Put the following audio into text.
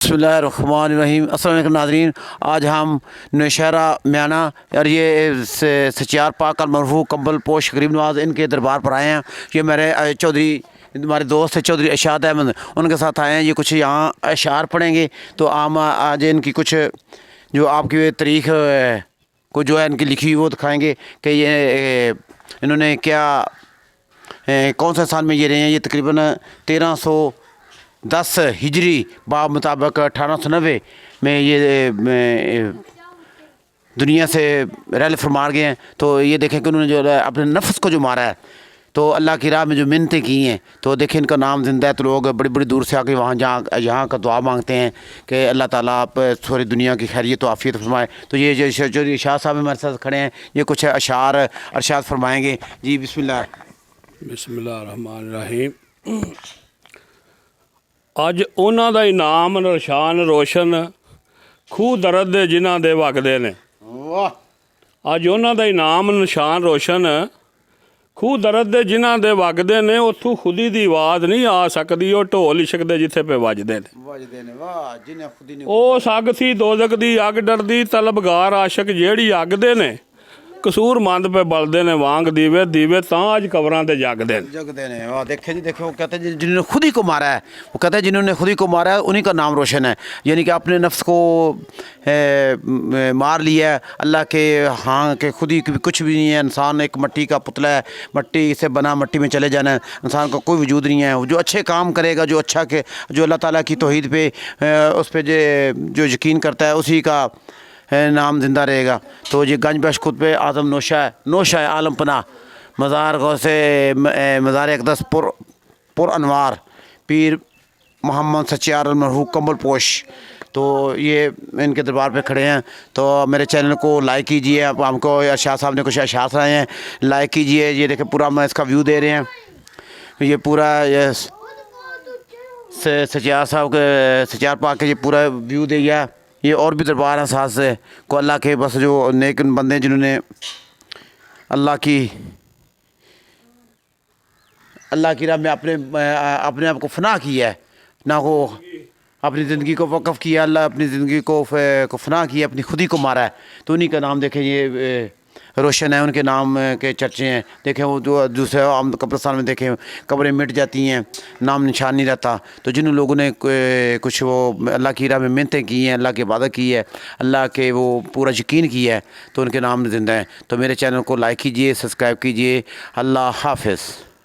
बिस्मिल्लाहिर्रहमानिर्रहीम। अस्सलाम वालेकुम नाज़रीन, आज हम नौशहरा म्याना और ये सचियार पाक मरफू कंबल पोश गरीब नवाज इनके दरबार पर आए हैं। ये मेरे चौधरी हमारे दोस्त है चौधरी इरशाद अहमद, उनके साथ आए हैं। ये कुछ यहाँ अशार पढ़ेंगे तो हम आज इनकी कुछ जो आपकी तारीख को जो है इनकी लिखी हुई वो दिखाएँगे कि ये इन्होंने क्या कौन सा साल में ये रहे हैं। ये तकरीबन 1310 हिजरी बाब मुताबिक 1890 में ये दुनिया से रहल फरमार गए हैं। तो ये देखें कि उन्होंने जो अपने नफ्स को जो मारा है तो अल्लाह की राह में जो मिन्नतें की हैं, तो देखें इनका नाम ज़िंदा है। तो लोग बड़ी बड़ी दूर से आके वहाँ यहाँ का दुआ मांगते हैं कि अल्लाह ताला आप सारी दुनिया की खैरियत तो आफियत फरमाए। तो ये जो शाह साहब हमारे साथ खड़े हैं, ये कुछ अशार अरशाद फरमाएँगे। जी बिस्मिल्लाहिर्रहमानिर्रहीम। अज उन्हां दा इनाम निशान रोशन खूह दर्द दे जिन्हां दे वगदे ने। अज उन्हां दा इनाम निशान रोशन खूह दर्द दे जिन्हां दे वगदे ने। उत्थों खुदी दी आवाज़ नहीं आ सकदी, वो ढोल इशकदे जिथे पे वजदे ने। उस अग सी दोजक दी अग डरदी तलबगार आशक जेड़ी अगदे ने। कसूरमंद पे बलदे ने वांग दीवे दीवे तां अज कबरां ते जगदे ने। वाह देखे जी, देखो कहते हैं जिन्होंने खुद ही को मारा है, वो कहते हैं जिन्होंने खुद ही को मारा है उन्हीं का नाम रोशन है। यानी कि अपने नफ्स को मार लिया है। अल्लाह के हाँ के खुद ही कुछ भी नहीं है। इंसान एक मिट्टी का पुतला है, मिट्टी से बना मिट्टी में चले जाना है। इंसान का कोई वजूद नहीं है। जो अच्छे काम करेगा, जो अच्छा के जो अल्लाह ताला की तौहीद पे उस पर जो यकीन करता है उसी का नाम ज़िंदा रहेगा। तो ये गंज बख्श खुद पे आज़म नौशा आलम पना मज़ार गौ से मज़ार अक़दस पुर अनवार पीर मोहम्मद सचियार मरहू कंबल पोश। तो ये इनके दरबार पे खड़े हैं। तो मेरे चैनल को लाइक कीजिए। अब हमको शाह साहब ने कुछ अशार सुनाए हैं, लाइक कीजिए। ये देखें पूरा हम इसका व्यू दे रहे हैं। ये पूरा ये सचियार साहब के सचियार पाक के ये पूरा व्यू दे गया। ये और भी दरबार हैं साथ से को अल्लाह के बस जो नेक बंदे जिन्होंने अल्लाह की राह में अपने आप को फना किया है, ना को अपनी ज़िंदगी को वक़्फ़ किया। अल्लाह अपनी ज़िंदगी को फना किया, अपनी खुदी को मारा है। तो उन्हीं का नाम देखें ये रोशन है, उनके नाम के चर्चे हैं। देखें वो जो दूसरे आम कब्रिस्तान में देखें कब्रें मिट जाती हैं, नाम निशान नहीं रहता। तो जिन लोगों ने कुछ वो अल्लाह की राह में मिन्नतें की हैं, अल्लाह की इबादत की है, अल्लाह के वो पूरा यकीन किया है, तो उनके नाम ज़िंदा हैं। तो मेरे चैनल को लाइक कीजिए, सब्सक्राइब कीजिए। अल्लाह हाफ़िज़।